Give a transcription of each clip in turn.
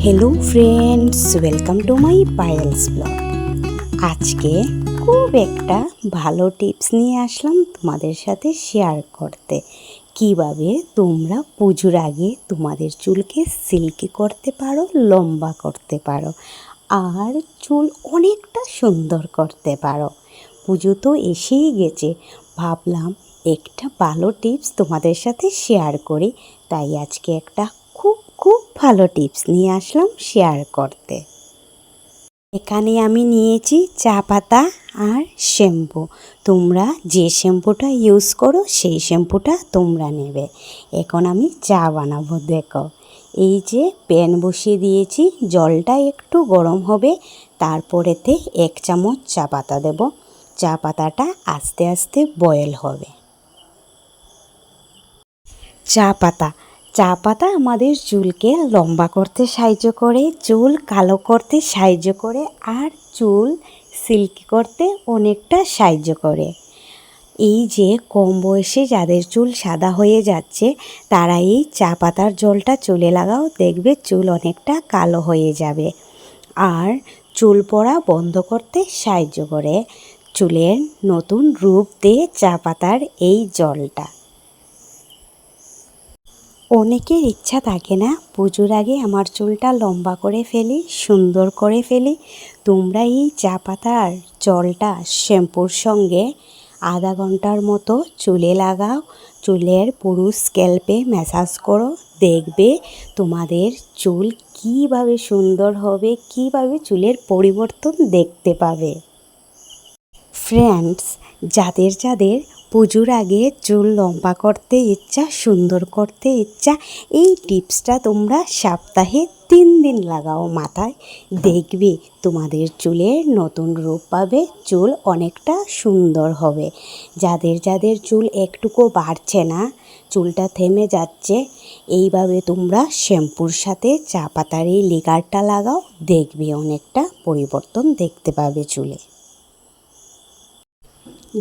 Hello friends, welcome to my Payel's blog. আজকে খুব একটা ভালো টিপস নিয়ে আসলাম তোমাদের সাথে শেয়ার করতে। কিভাবে তোমরা পুজোর আগে তোমাদের চুলকে সিল্কি করতে পারো, লম্বা করতে পারো, আর চুল অনেকটা সুন্দর করতে পারো। পুজো তো এসেই গেছে, ভাবলাম একটা ভালো টিপস তোমাদের সাথে শেয়ার করি। তাই আজকে একটা খুব ভালো টিপস নিয়ে আসলাম শেয়ার করতে। এখানে আমি নিয়েছি চা পাতা আর শ্যাম্পু। তোমরা যে শ্যাম্পুটা ইউজ করো সেই শ্যাম্পুটা তোমরা নেবে। এখন আমি চা বানাবো। দেখো, এই যে প্যান বসিয়ে দিয়েছি, জলটা একটু গরম হবে, তারপরেতে 1 চামচ চা পাতা দেব। চা পাতাটা আস্তে আস্তে বয়েল হবে। চা পাতা আমাদের চুলকে লম্বা করতে সাহায্য করে, চুল কালো করতে সাহায্য করে, আর চুল সিল্কি করতে অনেকটা সাহায্য করে। এই যে কম বয়সে যাদের চুল সাদা হয়ে যাচ্ছে, তারা এই চা পাতার জলটা চুলে লাগাও, দেখবে চুল অনেকটা কালো হয়ে যাবে। আর চুল পড়া বন্ধ করতে সাহায্য করে। চুলের নতুন রূপ দেয় চা পাতার এই জলটা। অনেকের ইচ্ছা থাকে না পুজোর আগে আমার চুলটা লম্বা করে ফেলি, সুন্দর করে ফেলি। তোমরা এই চা পাতার জলটা শ্যাম্পুর সঙ্গে আধা ঘন্টার মতো চুলে লাগাও, চুলের পুরো স্ক্যাল্পে ম্যাসাজ করো, দেখবে তোমাদের চুল কীভাবে সুন্দর হবে, কীভাবে চুলের পরিবর্তন দেখতে পাবে। ফ্রেন্ডস, যাদের পুজোর আগে চুল লম্বা করতে ইচ্ছা, সুন্দর করতে ইচ্ছা, এই টিপসটা তোমরা সপ্তাহে 3 দিন লাগাও মাথায়, দেখবে তোমাদের চুলের নতুন রূপ পাবে, চুল অনেকটা সুন্দর হবে। যাদের চুল একটুকু বাড়ছে না, চুলটা থেমে যাচ্ছে, এইভাবে তোমরা শ্যাম্পুর সাথে চা পাতার এই লিকারটা লাগাও, দেখবে অনেকটা পরিবর্তন দেখতে পাবে চুলে।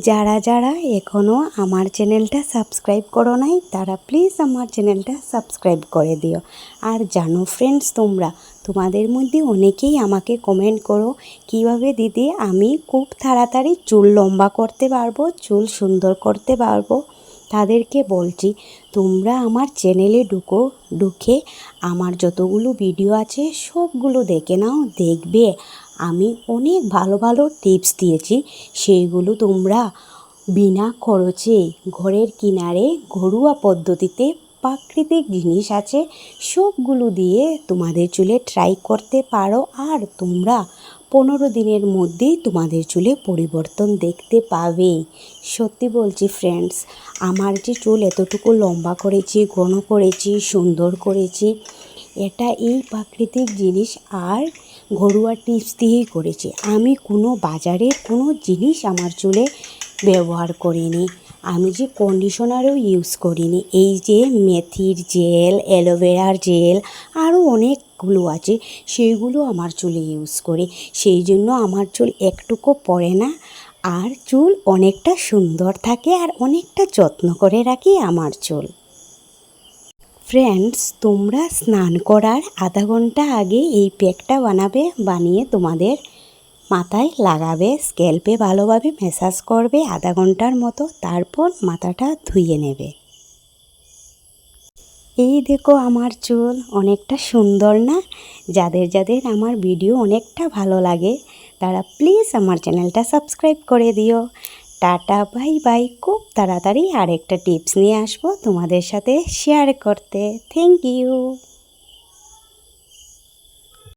যারা এখনও আমার চ্যানেলটা সাবস্ক্রাইব করো নাই, তারা প্লিজ আমার চ্যানেলটা সাবস্ক্রাইব করে দিও। আর জানো ফ্রেন্ডস, তোমাদের মধ্যে অনেকেই আমাকে কমেন্ট করো, কিভাবে দিদি আমি খুব তাড়াতাড়ি চুল লম্বা করতে পারবো, চুল সুন্দর করতে পারবো। তাদেরকে বলছি, তোমরা আমার চ্যানেলে ঢুকে আমার যতগুলো ভিডিও আছে সবগুলো দেখে নাও, দেখবে আমি অনেক ভালো টিপস দিয়েছি। সেইগুলো তোমরা বিনা খরচে ঘরের কিনারে ঘরোয়া পদ্ধতিতে প্রাকৃতিক জিনিস আছে, সবগুলো দিয়ে তোমাদের চুলে ট্রাই করতে পারো। আর তোমরা 15 দিনের মধ্যেই তোমাদের চুলে পরিবর্তন দেখতে পাবে। সত্যি বলছি ফ্রেন্ডস, আমার যে চুল এতটুকু লম্বা করেছি, ঘন করেছি, সুন্দর করেছি, এটা এই প্রাকৃতিক জিনিস আর ঘরোয়া টিপস দিয়েই করেছি। আমি কোনো বাজারের কোনো জিনিস আমার চুলে ব্যবহার করিনি, আমি যে কন্ডিশনারও ইউজ করিনি। এই যে মেথির জেল, অ্যালোভেরার জেল, আরও অনেকগুলো আছে, সেইগুলো আমার চুলে ইউজ করি। সেই জন্য আমার চুল একটুকু পড়ে না, আর চুল অনেকটা সুন্দর থাকে, আর অনেকটা যত্ন করে রাখি আমার চুল। ফ্রেন্ডস, তোমরা স্নান করার আধা ঘন্টা আগে এই প্যাকটা বানিয়ে তোমাদের মাথায় লাগাবে, স্ক্যাল্পে ভালোভাবে ম্যাসাজ করবে আধা ঘন্টার মতো, তারপর মাথাটা ধুয়ে নেবে। এই দেখো আমার চুল অনেকটা সুন্দর না? যাদের আমার ভিডিও অনেকটা ভালো লাগে, তারা প্লিজ আমার চ্যানেলটা সাবস্ক্রাইব করে দিও। Tata, bye bye. খুব তাড়াতাড়ি আরেকটা টিপস নিয়ে আসবো তোমাদের সাথে শেয়ার করতে। Thank you.